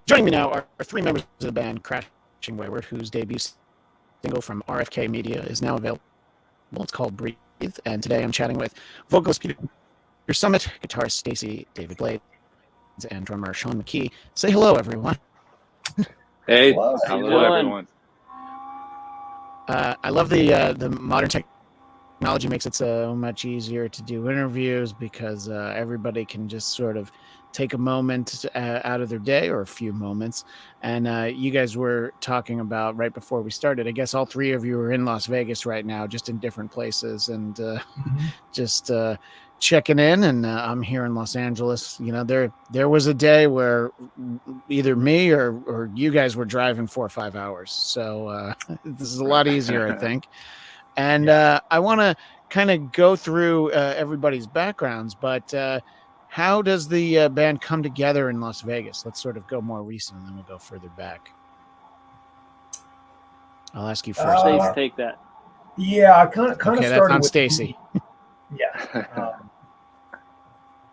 Joining me now are three members of the band Crashing Wayward, whose debut single from RFK Media is now available. It's called Breathe, and today I'm chatting with vocalist Peter Summit, guitarist Stacy David Blades, and drummer Sean McKee. Say hello, everyone. Hey, hello everyone. I love the modern technology makes it so much easier to do interviews because everybody can just sort of take a moment out of their day, or a few moments. And you guys were talking about right before we started, I guess all three of you are in Las Vegas right now, just in different places, and just checking in. And I'm here in Los Angeles. You know, there was a day where either me or you guys were driving 4 or 5 hours. So this is a lot easier, I think. And I want to kind of go through everybody's backgrounds, but how does the band come together in Las Vegas? Let's sort of go more recent, and then we'll go further back. I'll ask you first. Please take that. Yeah, I kind of Okay, started that's on with Stacy. Yeah.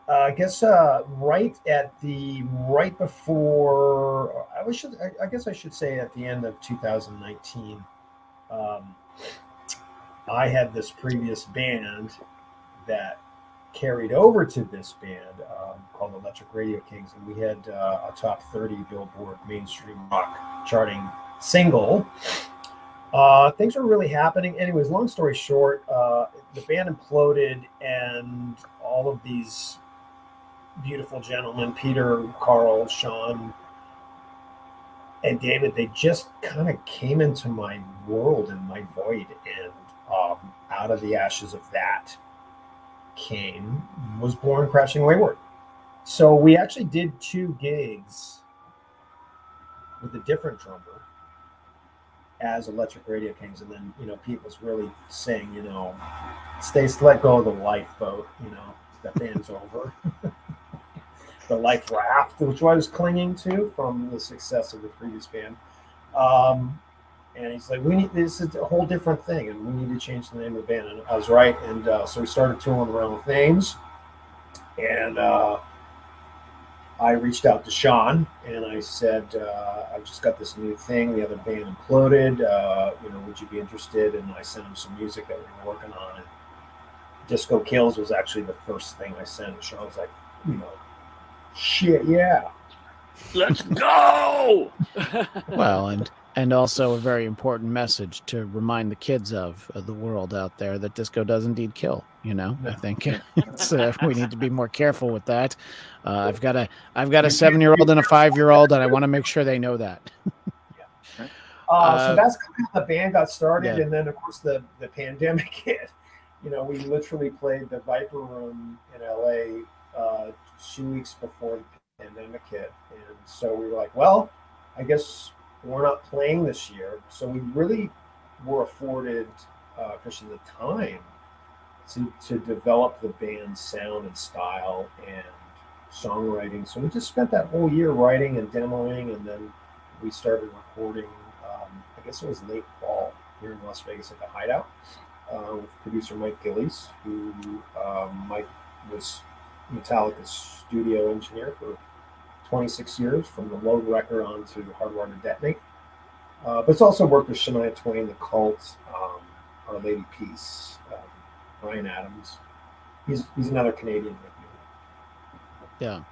I guess right before I guess I should say at the end of 2019. I had this previous band that carried over to this band called Electric Radio Kings, and we had a top 30 Billboard mainstream rock charting single. Things were really happening. Anyways, long story short, the band imploded, and all of these beautiful gentlemen, Peter, Carl, Sean, and David, they just kind of came into my world and my void, and out of the ashes of that was born Crashing Wayward. So we actually did 2 gigs with a different drummer as Electric Radio Kings, and then Pete was really saying, Stace, let go of the lifeboat, that band's over. The life raft, which I was clinging to from the success of the previous band. And he's like, this is a whole different thing, and we need to change the name of the band. And I was right. And so we started touring around with names. And I reached out to Sean, and I said, I've just got this new thing. The other band imploded. Would you be interested? And I sent him some music that we were working on. And Disco Kills was actually the first thing I sent. And Sean was like, shit, yeah. Let's go! Well, and also a very important message to remind the kids of the world out there that disco does indeed kill. I think it's, we need to be more careful with that. I've got a 7-year-old and a 5-year-old, and I want to make sure they know that. So that's kind of how the band got started, yeah. And then of course the pandemic hit. We literally played the Viper Room in LA 2 weeks before the pandemic hit, and so we were like, well, I guess we're not playing this year. So we really were afforded, Christian, the time to develop the band's sound and style and songwriting. So we just spent that whole year writing and demoing, and then we started recording. I guess it was late fall here in Las Vegas at the Hideout with producer Mike Gillies, who Mike was Metallica's studio engineer for 26 years, from the Load record on to Hardwired to Detonate. But it's also worked with Shania Twain, The Cult, Our Lady Peace, Bryan Adams. He's another Canadian like me. Yeah.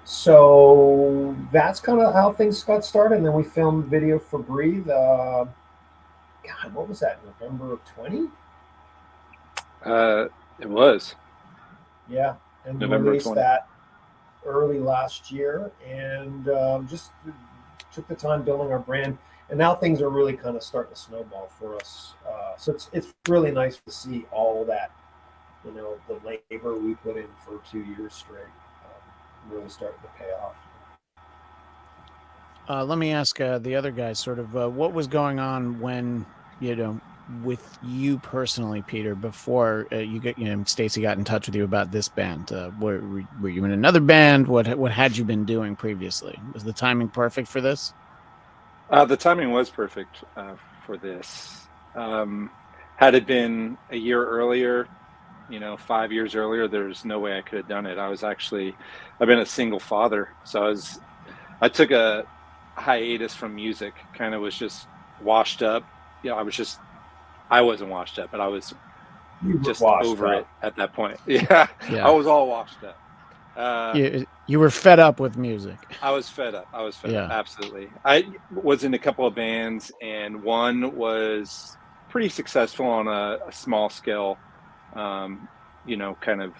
So that's kind of how things got started. And then we filmed video for Breathe. God, what was that? November of 20? It was. Yeah. And we November released 20. that early last year, and just took the time building our brand. And now things are really kind of starting to snowball for us. So it's really nice to see all that, the labor we put in for 2 years straight, really starting to pay off. Let me ask the other guys sort of what was going on when, with you personally, Peter, before Stacy got in touch with you about this band. Were you in another band? What had you been doing previously? Was the timing perfect for this? The timing was perfect for this. Had it been a year earlier, 5 years earlier, there's no way I could have done it. I've been a single father, so I took a hiatus from music, kind of was just washed up. I wasn't washed up, but I was You were just washed over up. it at that point. Yeah, Yeah. I was all washed up. You were fed up with music. I was fed up. Yeah. Absolutely. I was in a couple of bands, and one was pretty successful on a small scale, kind of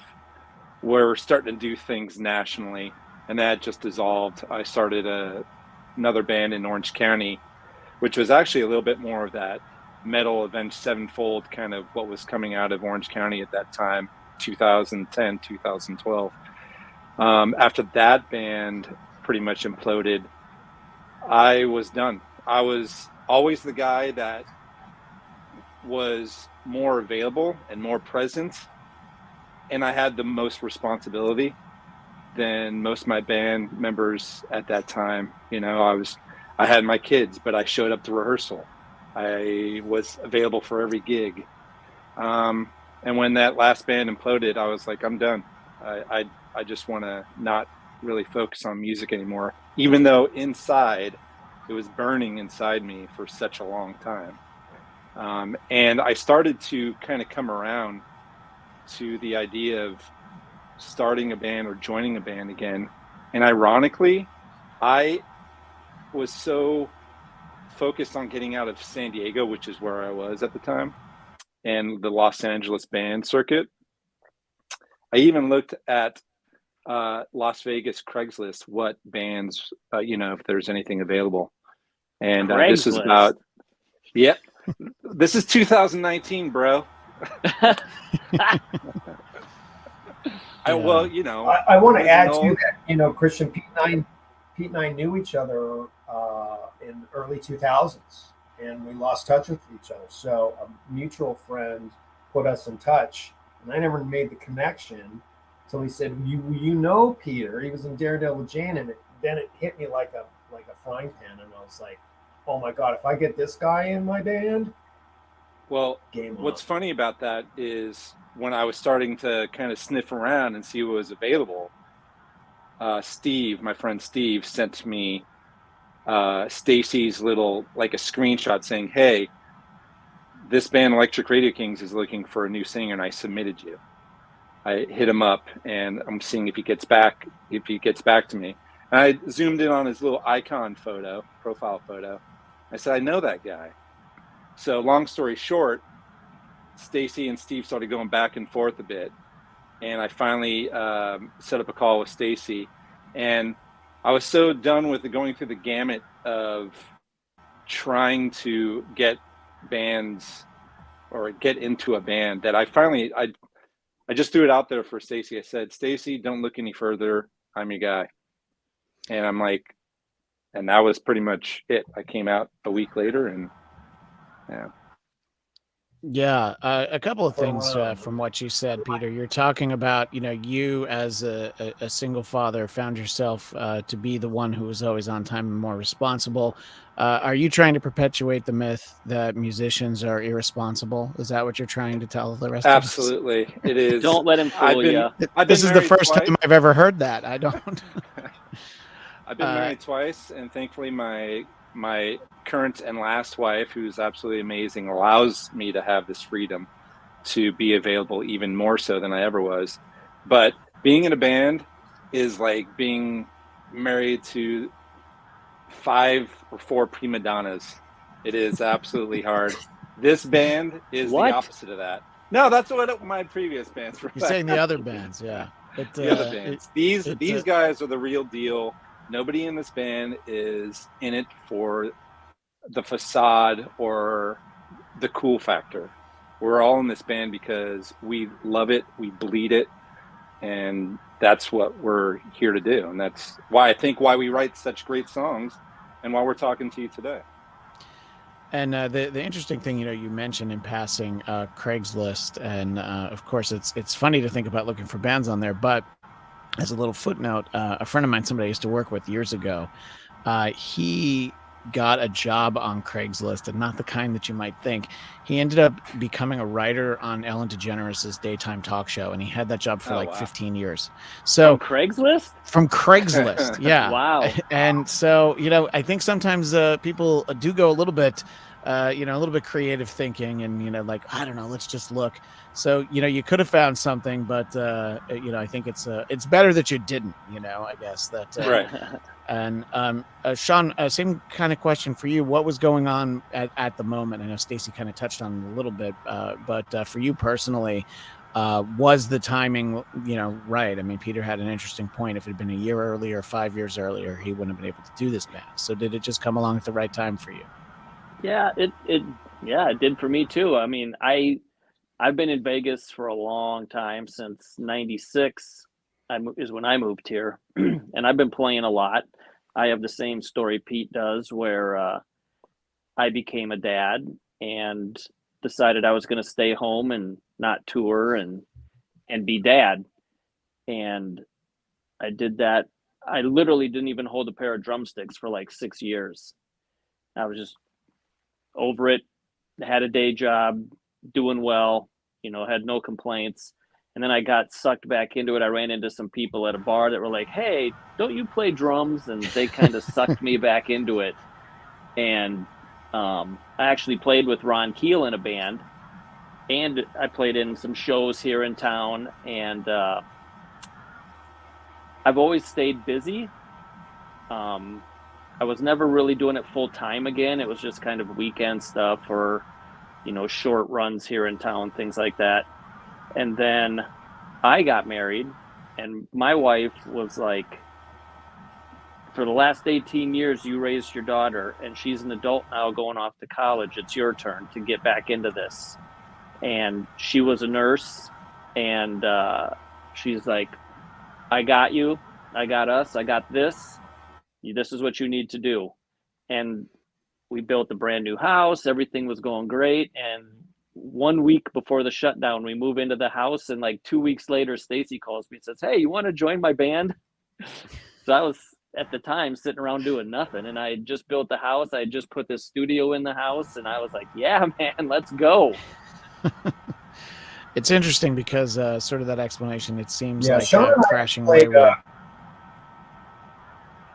where we're starting to do things nationally, and that just dissolved. I started another band in Orange County, which was actually a little bit more of that metal Avenged Sevenfold, kind of what was coming out of Orange County at that time, 2010, 2012. After that band pretty much imploded, I was done. I was always the guy that was more available and more present, and I had the most responsibility than most of my band members at that time. I had my kids, but I showed up to rehearsal. I was available for every gig. And when that last band imploded, I was like, I'm done. I just want to not really focus on music anymore, even though inside it was burning inside me for such a long time. And I started to kind of come around to the idea of starting a band or joining a band again. And ironically, I was so focused on getting out of San Diego, which is where I was at the time, and the Los Angeles band circuit. I even looked at Las Vegas Craigslist, what bands, if there's anything available. And this is about, this is 2019, bro. I want to add to that. Christian, Pete and I knew each other in early 2000s, and we lost touch with each other. So a mutual friend put us in touch, and I never made the connection until he said, "You know Peter? He was in Daredevil Jane," and then it hit me like a frying pan, and I was like, "Oh my God! If I get this guy in my band." Well, what's funny about that is when I was starting to kind of sniff around and see what was available, my friend Steve, sent me Stacy's little, like a screenshot saying, "Hey, this band Electric Radio Kings is looking for a new singer, and I submitted you." I hit him up, and I'm seeing if he gets back to me. And I zoomed in on his little icon profile photo. I said, "I know that guy." So long story short, Stacy and Steve started going back and forth a bit, and I finally set up a call with Stacy, and I was so done with going through the gamut of trying to get bands or get into a band that I finally I just threw it out there for Stacy. I said, "Stacy, don't look any further. I'm your guy." And I'm like, and that was pretty much it. I came out a week later, and Yeah, a couple of things from what you said, Peter. You're talking about, you as a single father found yourself to be the one who was always on time and more responsible. Are you trying to perpetuate the myth that musicians are irresponsible? Is that what you're trying to tell the rest of us? Absolutely, it is. Don't let him fool you. This is the first time I've ever heard that. I don't. I've been married twice, and thankfully my current and last wife, who's absolutely amazing, allows me to have this freedom to be available even more so than I ever was. But being in a band is like being married to 5 or 4 prima donnas. It is absolutely hard. This band is the opposite of that. No, that's what my previous bands were. You're saying the other bands, yeah. But, the other bands. These guys are the real deal. Nobody in this band is in it for the facade or the cool factor. We're all in this band because we love it, we bleed it, and that's what we're here to do. And that's why we write such great songs and why we're talking to you today. And the interesting thing, you mentioned in passing Craigslist, and of course it's funny to think about looking for bands on there, but as a little footnote, a friend of mine, somebody I used to work with years ago, he got a job on Craigslist, and not the kind that you might think. He ended up becoming a writer on Ellen DeGeneres' daytime talk show, and he had that job for 15 years. So From Craigslist? From Craigslist, yeah. Wow. And so, I think sometimes people do go a little bit, a little bit creative thinking, and like, I don't know, let's just look. So, you could have found something, but I think it's better that you didn't. I guess that. Right. And Sean, same kind of question for you. What was going on at the moment? I know Stacy kind of touched on it a little bit, but for you personally, was the timing, right? I mean, Peter had an interesting point. If it had been a year earlier, 5 years earlier, he wouldn't have been able to do this band. So did it just come along at the right time for you? Yeah, it did for me too. I mean, I've been in Vegas for a long time, since '96 is when I moved here, and I've been playing a lot. I have the same story Pete does, where I became a dad and decided I was going to stay home and not tour and be dad. And I did that. I literally didn't even hold a pair of drumsticks for like 6 years. I was just over it, had a day job, doing well, had no complaints. And then I got sucked back into it. I ran into some people at a bar that were like, hey, don't you play drums? And they kind of sucked me back into it. And I actually played with Ron Keel in a band, and I played in some shows here in town. And I've always stayed busy. I was never really doing it full time again. It was just kind of weekend stuff, or, short runs here in town, things like that. And then I got married, and my wife was like, for the last 18 years, you raised your daughter, and she's an adult now going off to college. It's your turn to get back into this. And she was a nurse, and she's like, I got you, I got us, I got this. This is what you need to do. And we built a brand new house. Everything was going great. And 1 week before the shutdown, we move into the house, and like 2 weeks later, Stacy calls me and says, hey, you want to join my band? So I was at the time sitting around doing nothing, and I had just built the house. I had just put this studio in the house, and I was like, yeah, man, let's go. It's interesting because sort of that explanation, it seems like Crashing Wayward.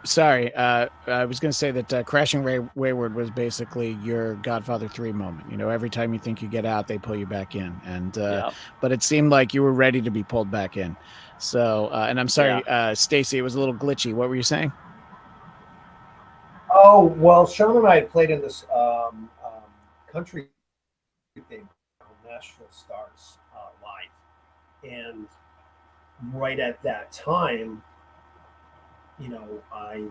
Sorry, I was going to say that Crashing Wayward was basically your Godfather 3 moment. Every time you think you get out, they pull you back in. And but it seemed like you were ready to be pulled back in. So, and I'm sorry, Stacy, it was a little glitchy. What were you saying? Oh, well, Sean and I played in this country thing called Nashville Stars live. And right at that time, I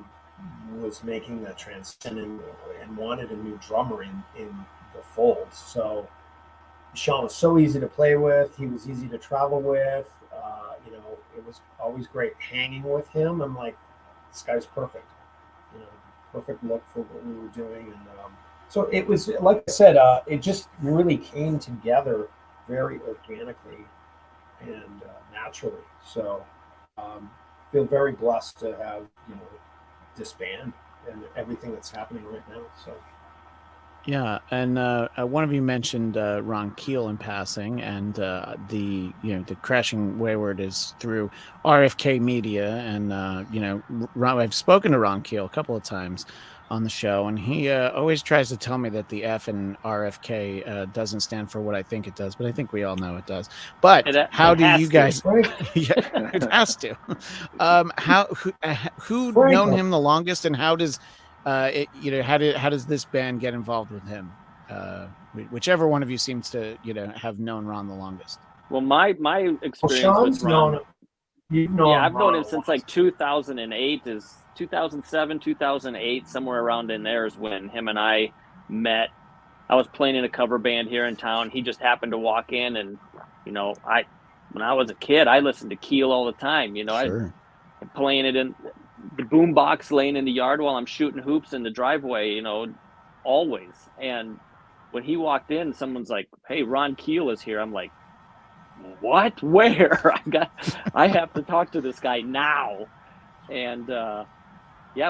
was making that transition and wanted a new drummer in the fold. So Sean was so easy to play with. He was easy to travel with. It was always great hanging with him. I'm like, this guy's perfect. Perfect look for what we were doing. And so it was, like I said, it just really came together very organically and naturally. So feel very blessed to have this band and everything that's happening right now. So yeah, and one of you mentioned Ron Keel in passing, and the Crashing Wayward is through RFK Media, and I've spoken to Ron Keel a couple of times on the show, and he always tries to tell me that the F in RFK doesn't stand for what I think it does, but I think we all know it does. But how do you guys? Yeah, it has to. Who known him the longest, and how does how does this band get involved with him? Whichever one of you seems to have known Ron the longest. Well, my experience with Ron. I've known him since like 2008 is 2007, 2008, somewhere around in there is when him and I met. I was playing in a cover band here in town. He just happened to walk in, and when I was a kid, I listened to Keel all the time. Sure. I'm playing it in the boom box, laying in the yard while I'm shooting hoops in the driveway, always. And when he walked in, someone's like, hey, Ron Keel is here. I'm like, what? Where? I have to talk to this guy now. And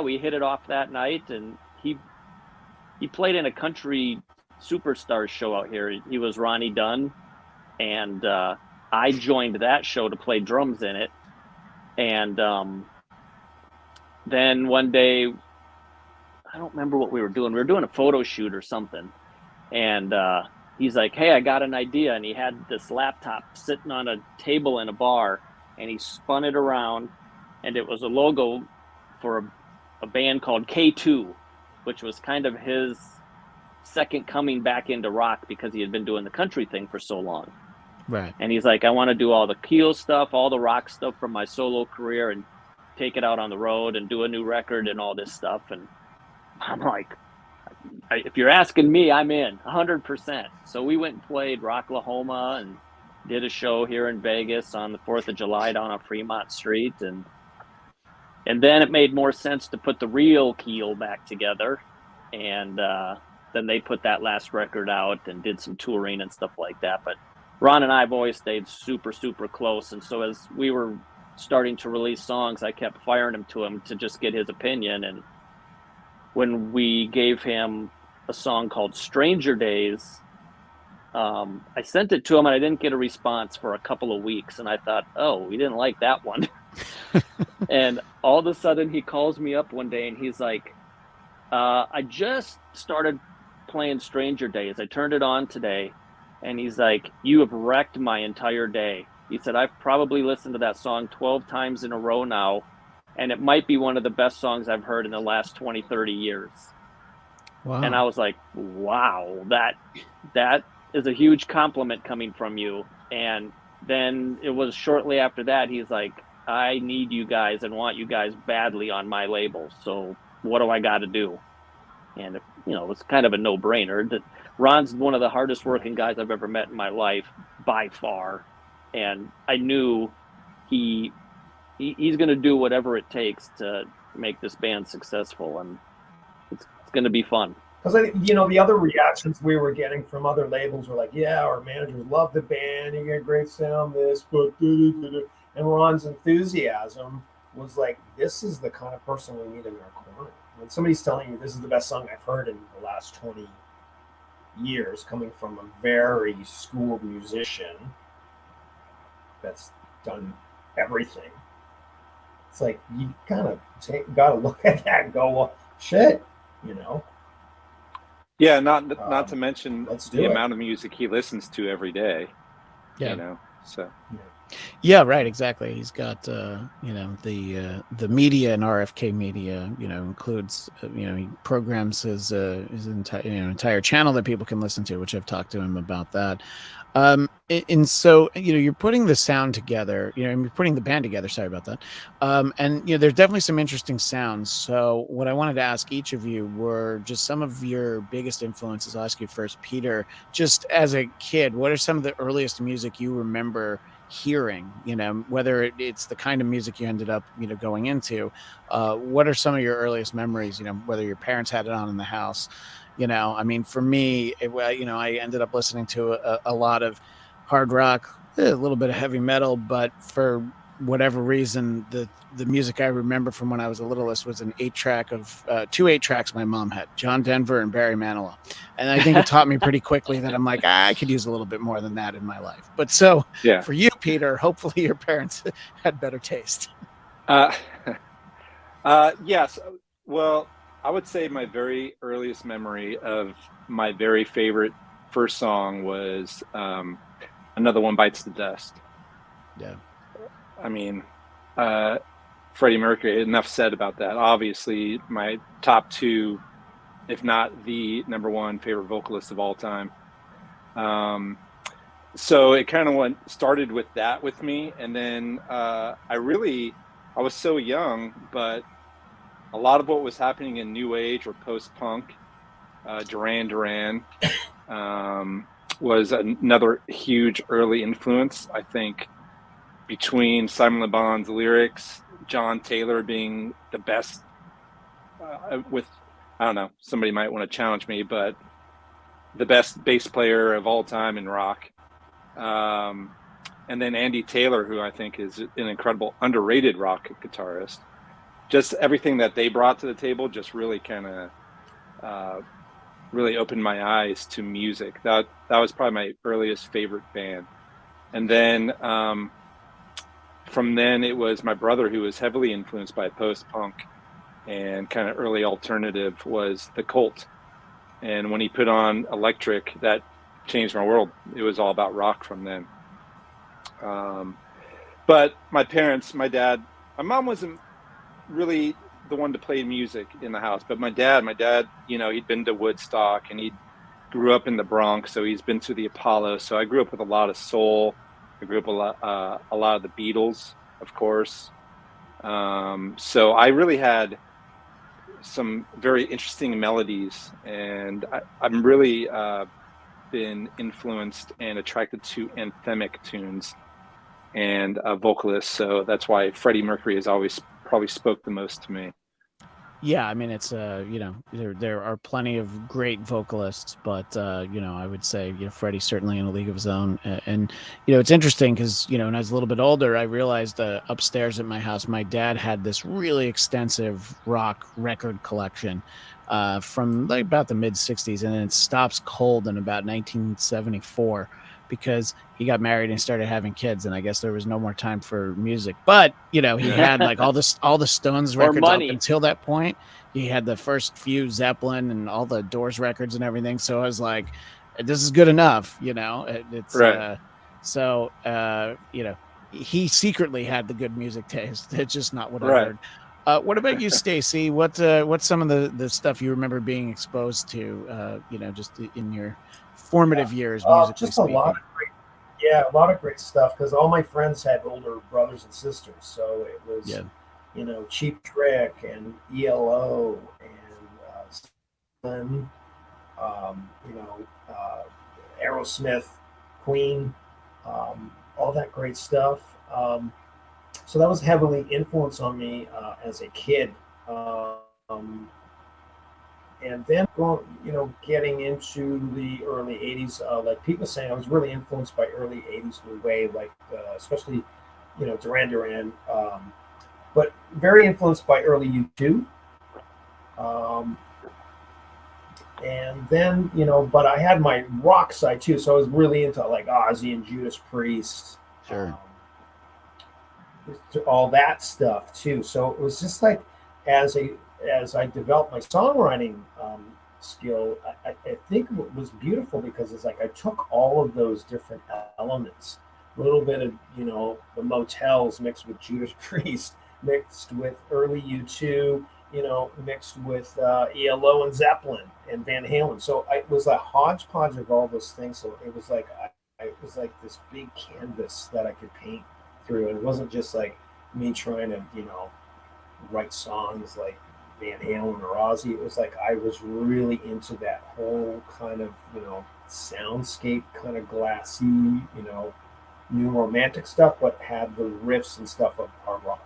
we hit it off that night, and he he played in a country superstar show out here. He was Ronnie Dunn, and I joined that show to play drums in it. And then one day, I don't remember what we were doing. We were doing a photo shoot or something. And he's like, hey, I got an idea. And he had this laptop sitting on a table in a bar, and he spun it around, and it was a logo for a band called K2, which was kind of his second coming back into rock because he had been doing the country thing for so long. Right. And he's like, I want to do all the Keel stuff, all the rock stuff from my solo career, and take it out on the road and do a new record and all this stuff. And I'm like, if you're asking me, I'm in 100%. So we went and played Rocklahoma and did a show here in Vegas on the 4th of July down on Fremont Street. And then it made more sense to put the real Keel back together. And then they put that last record out and did some touring and stuff like that. But Ron and I have always stayed super, super close. And so as we were starting to release songs, I kept firing them to him to just get his opinion. And when we gave him a song called Stranger Days, I sent it to him and I didn't get a response for a couple of weeks. And I thought, oh, we didn't like that one. And all of a sudden he calls me up one day and he's like, I just started playing Stranger Days. I turned it on today. And he's like, you have wrecked my entire day. He said, I've probably listened to that song 12 times in a row now. And it might be one of the best songs I've heard in the last 20, 30 years. Wow. And I was like, wow, that is a huge compliment coming from you. And then it was shortly after that, he's like, I need you guys and want you guys badly on my label. So what do I got to do? And, you know, it's kind of a no-brainer. That Ron's one of the hardest working guys I've ever met in my life, by far. And I knew he's going to do whatever it takes to make this band successful. And it's going to be fun. Because, you know, the other reactions we were getting from other labels were like, yeah, our managers love the band. You get great sound, this, but and Ron's enthusiasm was like, this is the kind of person we need in our corner. When somebody's telling you this is the best song I've heard in the last 20 years, coming from a very schooled musician that's done everything, it's like you kind of got to look at that and go, well, shit, you know. Yeah, not to mention the it. amount of music he listens to every day. Yeah. You know, so. Yeah, right. Exactly. He's got, you know, the media and RFK media, you know, includes, you know, he programs his entire channel that people can listen to, which I've talked to him about that. And so, you know, you're putting the sound together, you know, and you're putting the band together. Sorry about that. And, you know, there's definitely some interesting sounds. So what I wanted to ask each of you were just some of your biggest influences. I'll ask you first, Peter, just as a kid, what are some of the earliest music you remember hearing, you know, whether it's the kind of music you ended up, you know, going into? What are some of your earliest memories, you know, whether your parents had it on in the house? You know, I mean, for me, you know, I ended up listening to a lot of hard rock, a little bit of heavy metal, but for whatever reason, the music I remember from when I was the littlest was an 8-track of 2 8-tracks my mom had, John Denver and Barry Manilow. And I think it taught me pretty quickly that I'm like, I could use a little bit more than that in my life. But so yeah. For you, Peter, hopefully your parents had better taste. Yes. Well, I would say my very earliest memory of my very favorite first song was Another One Bites the Dust. Yeah. I mean, Freddie Mercury, enough said about that. Obviously, my top 2, if not the number 1 favorite vocalist of all time. So it kind of started with that with me. And then I was so young, but a lot of what was happening in New Age or post-punk, Duran Duran, was another huge early influence, I think, between Simon Le Bon's lyrics, John Taylor being the best with, I don't know, somebody might want to challenge me, but the best bass player of all time in rock. And then Andy Taylor, who I think is an incredible underrated rock guitarist. Just everything that they brought to the table just really kind of really opened my eyes to music. That was probably my earliest favorite band. And then from then it was my brother, who was heavily influenced by post-punk and kind of early alternative, was the Cult. And when he put on Electric, that changed my world. It was all about rock from then. But my parents, my dad, my mom wasn't really the one to play music in the house, but my dad, he'd been to Woodstock, and he grew up in the Bronx, so he's been to the Apollo. So I grew up with a lot of soul. I grew up a lot of the Beatles, of course. So I really had some very interesting melodies, and I'm really been influenced and attracted to anthemic tunes and vocalists. So that's why Freddie Mercury has always probably spoke the most to me. Yeah, I mean, it's there are plenty of great vocalists, but I would say Freddie's certainly in a league of his own. And it's interesting because when I was a little bit older, I realized upstairs at my house, my dad had this really extensive rock record collection from like about the mid '60s, and then it stops cold in about 1974 because he got married and started having kids, and I guess there was no more time for music. But he had like all the Stones records up until that point. He had the first few Zeppelin and all the Doors records and everything. So I was like, this is good enough, It's right. He secretly had the good music taste. It's just not what I Right. heard. What about you, Stacy? What's some of the stuff you remember being exposed to? Just in your formative years, musically just speaking. A lot of great stuff, because all my friends had older brothers and sisters, so it was Cheap Trick and ELO and Aerosmith, Queen, all that great stuff. So that was heavily influenced on me as a kid. And then getting into the early 80s, like people saying, I was really influenced by early 80s new wave, like especially Duran Duran, but very influenced by early U2. And then but I had my rock side too, so I was really into like Ozzy and Judas Priest, sure, all that stuff too. So it was just like as I developed my songwriting skill, I think it was beautiful, because it's like I took all of those different elements, a little bit of the Motels mixed with Judas Priest, mixed with early U2, mixed with ELO and Zeppelin and Van Halen. So it was a hodgepodge of all those things. So it was like it was like this big canvas that I could paint through. It wasn't just like me trying to write songs like Van Halen or Ozzy. It was like I was really into that whole kind of soundscape, kind of glassy, new romantic stuff, but had the riffs and stuff of hard rock.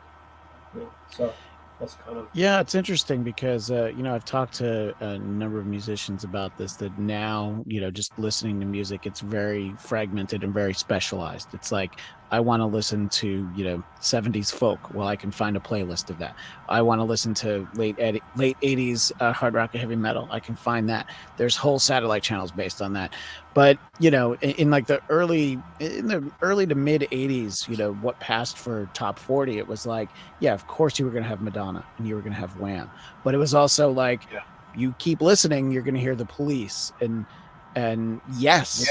So that's kind of it's interesting because I've talked to a number of musicians about this, that now just listening to music, it's very fragmented and very specialized. It's like, I want to listen to 70s folk. Well, I can find a playlist of that. I want to listen to late 80s hard rock and heavy metal. I can find that. There's whole satellite channels based on that. But in like the early to mid 80s, what passed for top 40, it was like, of course you were going to have Madonna and you were going to have Wham, but it was also like, you keep listening, you're going to hear the Police and Yes.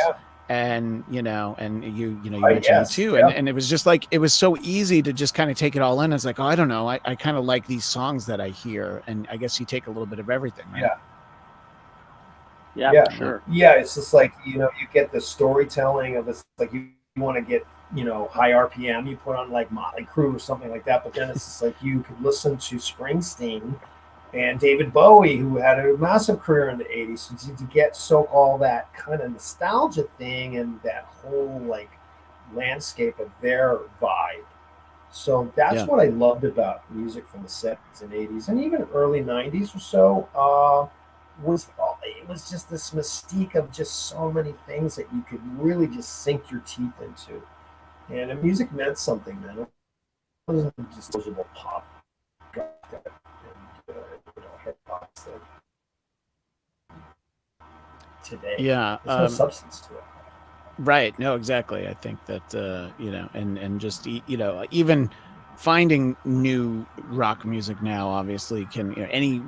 And you mentioned it too, and it was just like, it was so easy to just kind of take it all in. It's like, oh, I don't know, I kind of like these songs that I hear, and I guess you take a little bit of everything, right? Yeah, for sure. Yeah, it's just like you get the storytelling of this, like you want to get high RPM, you put on like Motley Crue or something like that, but then it's just like you could listen to Springsteen and David Bowie, who had a massive career in the 80s, so to soak all that kind of nostalgia thing and that whole like landscape of their vibe. So that's what I loved about music from the 70s and 80s and even early 90s or so. It was just this mystique of just so many things that you could really just sink your teeth into. And the music meant something then. It wasn't just disposable pop. today. Yeah, There's no substance to it. Right. No, exactly. I think that, and just, even finding new rock music now, obviously can,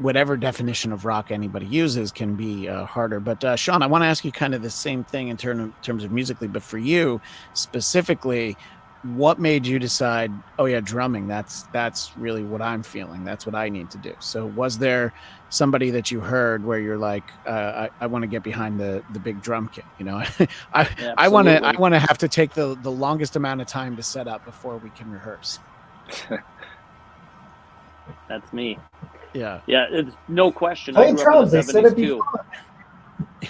whatever definition of rock anybody uses can be harder. But Sean, I want to ask you kind of the same thing in terms of musically, but for you specifically, what made you decide, oh yeah, drumming, that's really what I'm feeling. That's what I need to do. So was there somebody that you heard where you're like, I want to get behind the big drum kit, I want to have to take the longest amount of time to set up before we can rehearse. That's me. Yeah. Yeah, it's no question. Playing drums, they said it'd be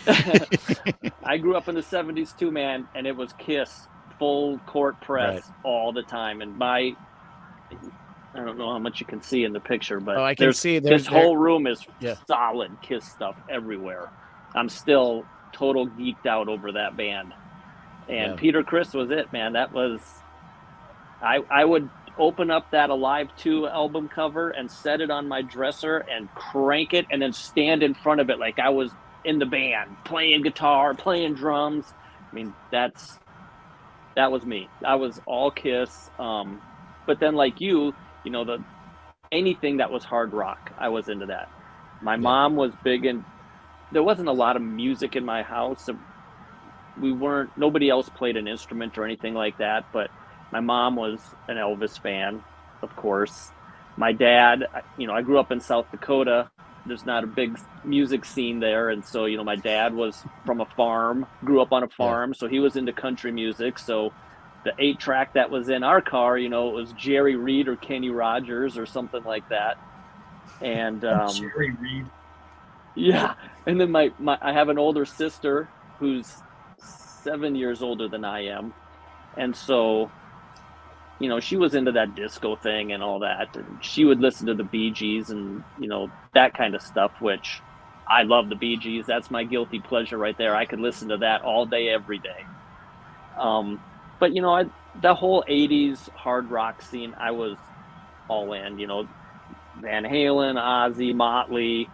fun. I grew up in the 70s too, man, and it was Kiss, full court press all the time. And I don't know how much you can see in the picture, but I can see this whole room is solid Kiss stuff everywhere. I'm still total geeked out over that band. And Peter Criss was it, man. That was, I would open up that Alive 2 album cover and set it on my dresser and crank it and then stand in front of it like I was in the band, playing guitar, playing drums. I mean, that was me. I was all Kiss. But then like you, anything that was hard rock, I was into that. My mom was big in, there wasn't a lot of music in my house. Nobody else played an instrument or anything like that, but my mom was an Elvis fan, of course. My dad, I grew up in South Dakota. There's not a big music scene there. And so, my dad was from a farm, grew up on a farm. So he was into country music. So the 8-track that was in our car, it was Jerry Reed or Kenny Rogers or something like that. And Jerry Reed. Yeah. And then I have an older sister who's 7 years older than I am. And so, she was into that disco thing and all that. And she would listen to the Bee Gees and, that kind of stuff, which I love the Bee Gees. That's my guilty pleasure right there. I could listen to that all day, every day. But, the whole 80s hard rock scene, I was all in, Van Halen, Ozzy, Motley,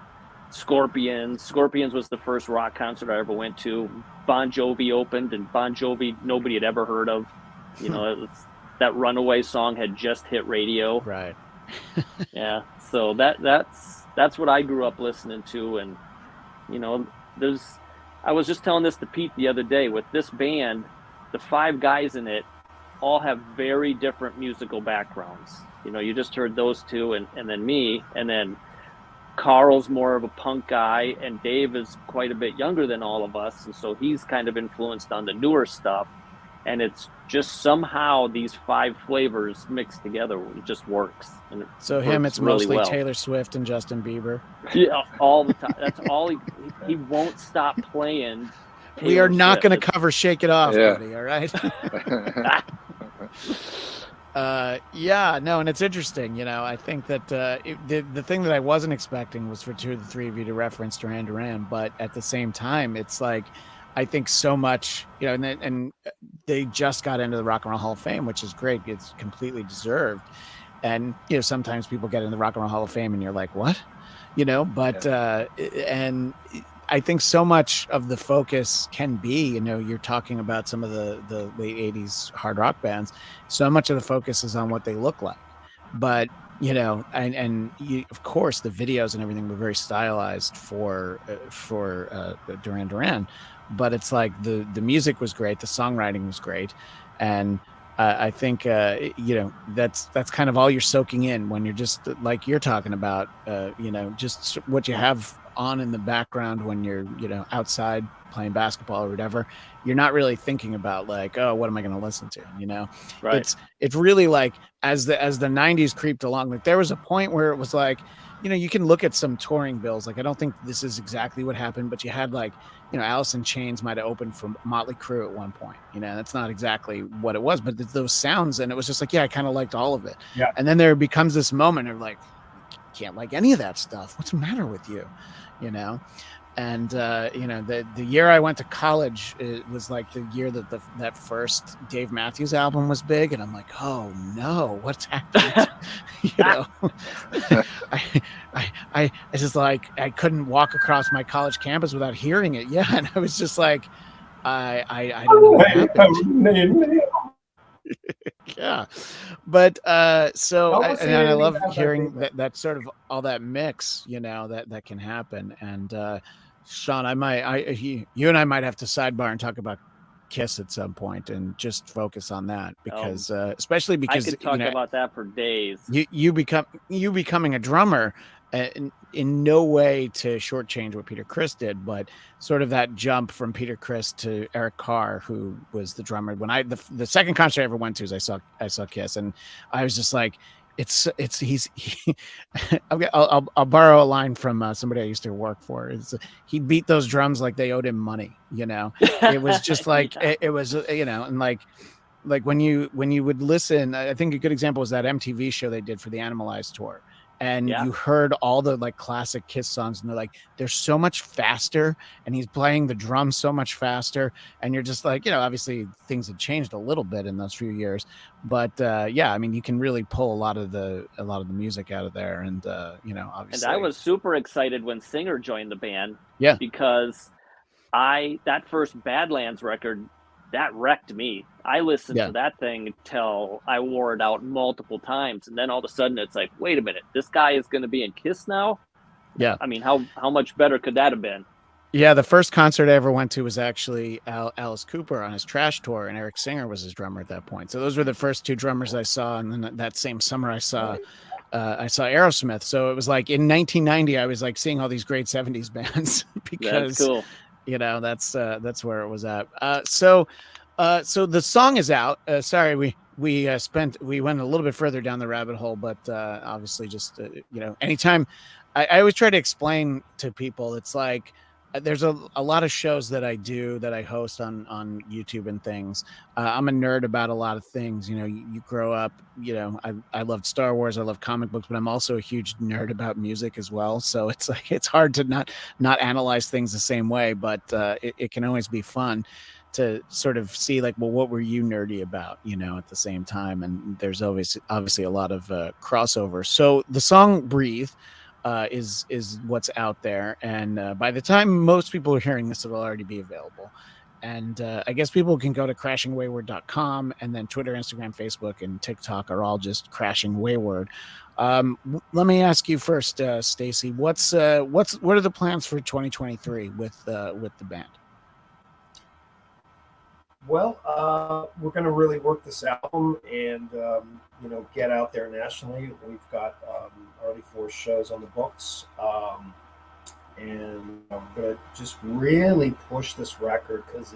Scorpions. Scorpions was the first rock concert I ever went to. Bon Jovi opened, and Bon Jovi, nobody had ever heard of. It was, that Runaway song had just hit radio. Right. Yeah. So that's what I grew up listening to. And, I was just telling this to Pete the other day, with this band, the 5 guys in it all have very different musical backgrounds. You just heard those 2 and then me, and then Carl's more of a punk guy, and Dave is quite a bit younger than all of us. And so he's kind of influenced on the newer stuff. And it's just somehow these 5 flavors mixed together. It just works. And so it's really mostly well. Taylor Swift and Justin Bieber. Yeah, all the time. That's all he won't stop playing. We are not going to cover Shake It Off, buddy. All right. And it's interesting. I think that the thing that I wasn't expecting was for 2 of the 3 of you to reference Duran Duran, but at the same time, it's like, I think so much, and they just got into the Rock and Roll Hall of Fame, which is great. It's completely deserved. And, sometimes people get in the Rock and Roll Hall of Fame and you're like, what? And I think so much of the focus can be, you're talking about some of the late 80s hard rock bands. So much of the focus is on what they look like. But, of course, the videos and everything were very stylized for Duran Duran. But it's like the music was great, the songwriting was great, and I think that's kind of all you're soaking in when you're just like you're talking about, just what you have on in the background when you're outside playing basketball or whatever. You're not really thinking about like, oh, what am I going to listen to? Right. It's really like as the 90s creeped along, like there was a point where it was like, you can look at some touring bills. Like, I don't think this is exactly what happened, but you had like, Alice in Chains might have opened for Motley Crue at one point. That's not exactly what it was, but those sounds, and it was just like, I kind of liked all of it. Yeah. And then there becomes this moment of like, can't like any of that stuff. What's the matter with you? And the year I went to college, it was like the year that that first Dave Matthews album was big, and I'm like, oh no, what's happened? I just like I couldn't walk across my college campus without hearing it. Yeah, and I was just like, I don't know what happened. Yeah, but so I love hearing that sort of all that mix, that can happen. And Sean, you and I might have to sidebar and talk about Kiss at some point and just focus on that because especially because I could talk about that for days. You becoming a drummer. In no way to shortchange what Peter Criss did, but sort of that jump from Peter Criss to Eric Carr, who was the drummer. When the second concert I ever went to is I saw Kiss, and I was just like, I'll borrow a line from somebody I used to work for. He beat those drums like they owed him money. It was just like it was, and like when you would listen, I think a good example was that MTV show they did for the Animalized tour. And you heard all the like classic Kiss songs, and they're so much faster, and he's playing the drums so much faster, and you're just like, obviously things had changed a little bit in those few years, but I mean, you can really pull a lot of the music out of there, and obviously. And I was super excited when Singer joined the band, because that first Badlands record, that wrecked me. I listened to that thing until I wore it out multiple times. And then all of a sudden it's like, wait a minute, this guy is going to be in Kiss now? Yeah. I mean, how much better could that have been? Yeah, the first concert I ever went to was actually Alice Cooper on his Trash tour, and Eric Singer was his drummer at that point. So those were the first two drummers I saw. And then that same summer I saw Aerosmith. So it was like in 1990, I was like seeing all these great 70s bands because that's cool. That's where it was at. So the song is out. Sorry, we went a little bit further down the rabbit hole, but obviously just anytime I always try to explain to people, it's like there's a lot of shows that I do that I host on YouTube and things. I'm a nerd about a lot of things. You grow up, I loved Star Wars. I love comic books, but I'm also a huge nerd about music as well. So it's like, it's hard to not analyze things the same way, but it can always be fun to sort of see like, well, what were you nerdy about, at the same time? And there's always obviously a lot of crossover. So the song Breathe is what's out there, and by the time most people are hearing this, it'll already be available. And I guess people can go to crashingwayward.com, and then Twitter, Instagram, Facebook, and TikTok are all just Crashing Wayward. Let me ask you first, Stacy, what are the plans for 2023 with the band? Well, we're going to really work this album and, get out there nationally. We've got already 4 shows on the books. And I'm going to just really push this record because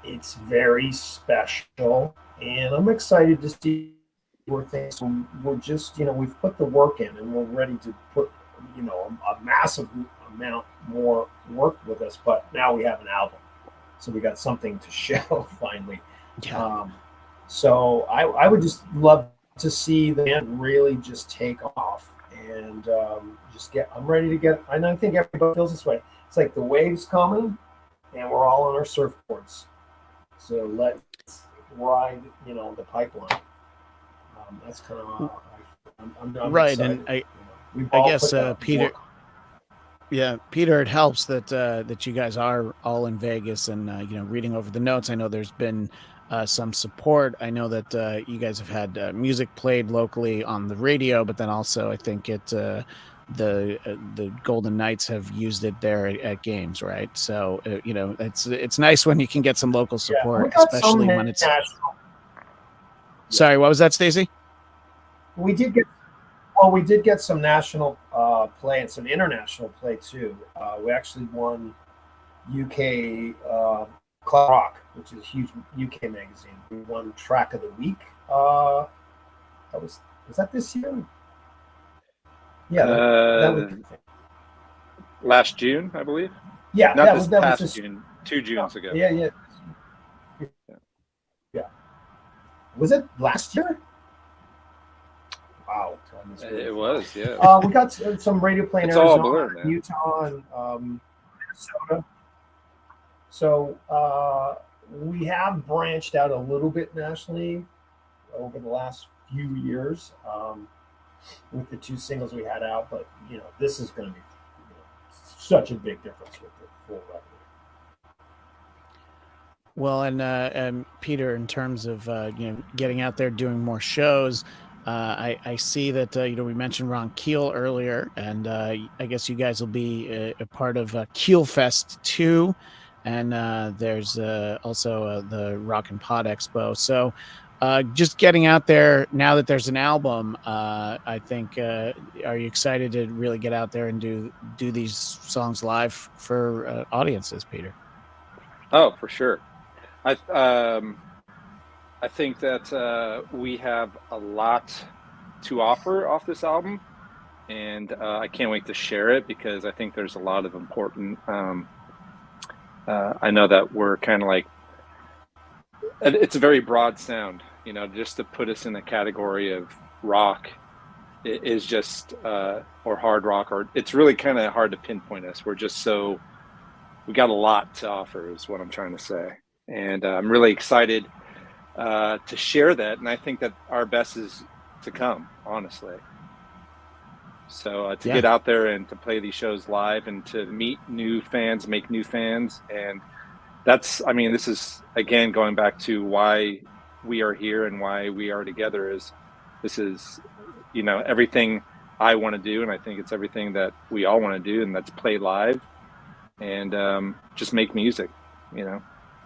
it's very special. And I'm excited to see where things, we're just, we've put the work in and we're ready to put, a massive amount more work with us. But now we have an album. So we got something to show finally. Yeah. So I would just love to see the band really just take off and I'm ready to get, and I think everybody feels this way. It's like the waves coming and we're all on our surfboards. So let's ride, the pipeline. That's kind of, I'm right. excited. And I guess Peter, Peter, it helps that you guys are all in Vegas and reading over the notes. I know there's been some support. I know that you guys have had music played locally on the radio, but then also I think the Golden Knights have used it there at games, right? So it's nice when you can get some local support, especially when it's national. Sorry, what was that, Stacey? We did get some national play and some international play too. We actually won UK Club Rock, which is a huge UK magazine. We won Track of the Week. Was that this year? Yeah, that was last June, I believe. Yeah, not that this was past June, 2 Junes ago. Yeah. Was it last year? Wow, it was. Yeah. We got some radio play in it's Arizona, all blurred, man. Utah, and Minnesota. So we have branched out a little bit nationally over the last few years with the 2 singles we had out, but this is going to be such a big difference with the full record. Well, and Peter, in terms of getting out there doing more shows, I see that we mentioned Ron Keel earlier, and I guess you guys will be a part of Keel Fest 2, and there's also the Rock and Pod Expo. So just getting out there now that there's an album, I think, are you excited to really get out there and do these songs live for audiences, Peter? Oh, for sure. I think that we have a lot to offer off this album, and I can't wait to share it because I think there's a lot of important. I know that we're kind of like, it's a very broad sound, just to put us in the category of rock is just, or hard rock, or it's really kind of hard to pinpoint us. We're just we got a lot to offer is what I'm trying to say. And I'm really excited to share that. And I think that our best is to come, honestly. So to get out there and to play these shows live and to meet new fans, make new fans. And this is, again, going back to why we are here and why we are together is this is, everything I want to do. And I think it's everything that we all want to do. And that's play live and just make music,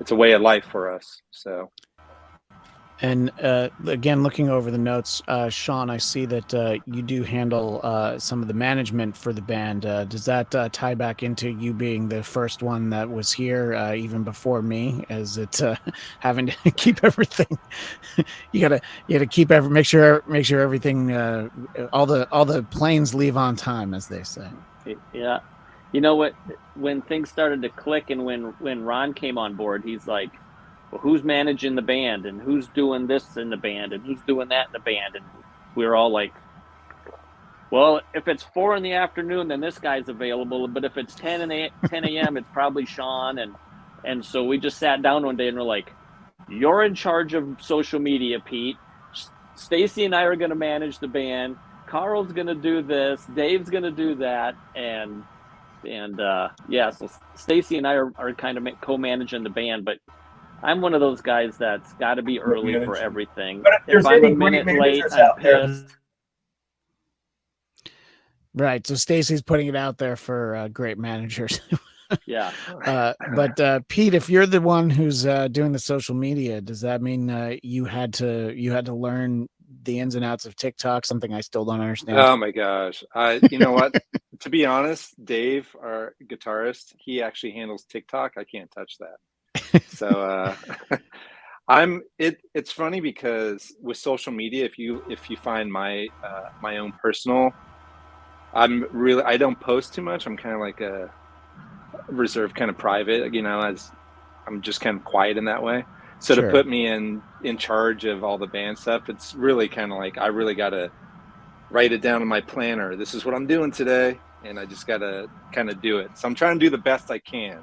It's a way of life for us. So, and again, looking over the notes, Sean, I see that you do handle some of the management for the band. Does that tie back into you being the first one that was here even before me? As it having to keep everything, you gotta keep make sure everything, all the planes leave on time, as they say. Yeah. You know what? When things started to click and when Ron came on board, he's like, well, who's managing the band and who's doing this in the band and who's doing that in the band? And we were all like, well, if it's 4 p.m, then this guy's available. But if it's 10 a.m., it's probably Sean. And so we just sat down one day and we're like, you're in charge of social media, Pete. Stacy and I are going to manage the band. Carl's going to do this. Dave's going to do that. And so Stacy and I are kind of co-managing the band, but I'm one of those guys that's got to be early for everything. But if I'm a minute late, I'm pissed. Right. So Stacy's putting it out there for great managers. Yeah. But Pete, if you're the one who's doing the social media, does that mean you had to learn the ins and outs of TikTok? Something I still don't understand. Oh my gosh. You know what? To be honest, Dave, our guitarist, he actually handles TikTok. I can't touch that. So it's funny because with social media, if you find my own personal, I don't post too much. I'm kind of like a reserved, kind of private, as I'm just kind of quiet in that way. So to put me in charge of all the band stuff, it's really kind of like I really got to write it down in my planner. This is what I'm doing today, and I just got to kind of do it. So I'm trying to do the best I can.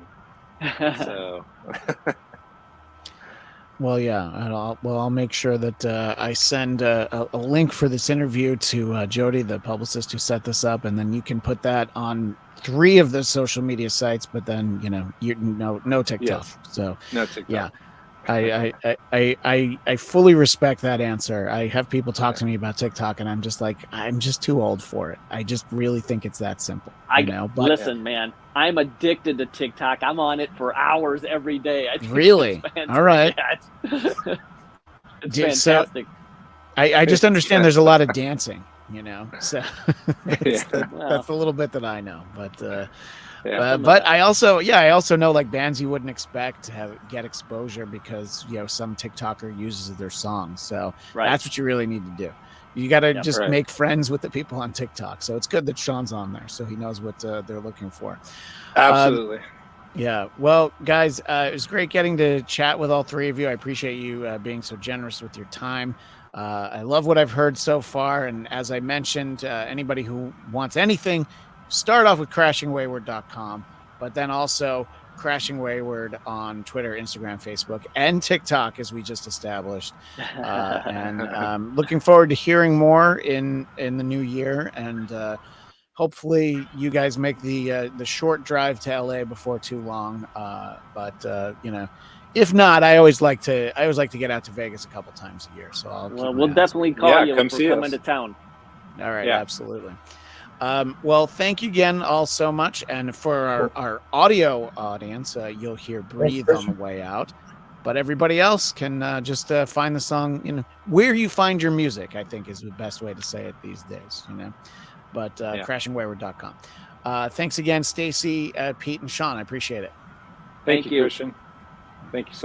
So. Well, yeah, I'll make sure that I send a link for this interview to Jody, the publicist who set this up, and then you can put that on 3 of the social media sites. But then no TikTok. Yes. So no TikTok. Yeah. I fully respect that answer. I have people talk to me about TikTok, and I'm just like, I'm just too old for it. I just really think it's that simple. But listen, man, I'm addicted to TikTok. I'm on it for hours every day. Really? All right. It's fantastic. So, I just understand there's a lot of dancing, so that's a little bit that I know, but. But I also know like bands you wouldn't expect to get exposure because some TikToker uses their songs. So that's what you really need to do. You got to make friends with the people on TikTok. So it's good that Sean's on there, so he knows what they're looking for. Absolutely. Yeah. Well, guys, it was great getting to chat with all 3 of you. I appreciate you being so generous with your time. I love what I've heard so far, and as I mentioned, anybody who wants anything, start off with crashingwayward.com. but then also Crashing Wayward on Twitter, Instagram, Facebook, and TikTok, as we just established. And looking forward to hearing more in the new year. And hopefully you guys make the short drive to LA before too long. But if not, I always like to get out to Vegas a couple times a year. So we'll definitely call you come if see we're us. coming to town. All right, Yeah. absolutely. Well, thank you again all so much. And for our audio audience, you'll hear Breathe on the way out. But everybody else can just find the song, where you find your music, I think is the best way to say it these days, But crashingwayward.com. Thanks again, Stacy, Pete, and Sean. I appreciate it. Thank Thank you, you. Christian. Thank you so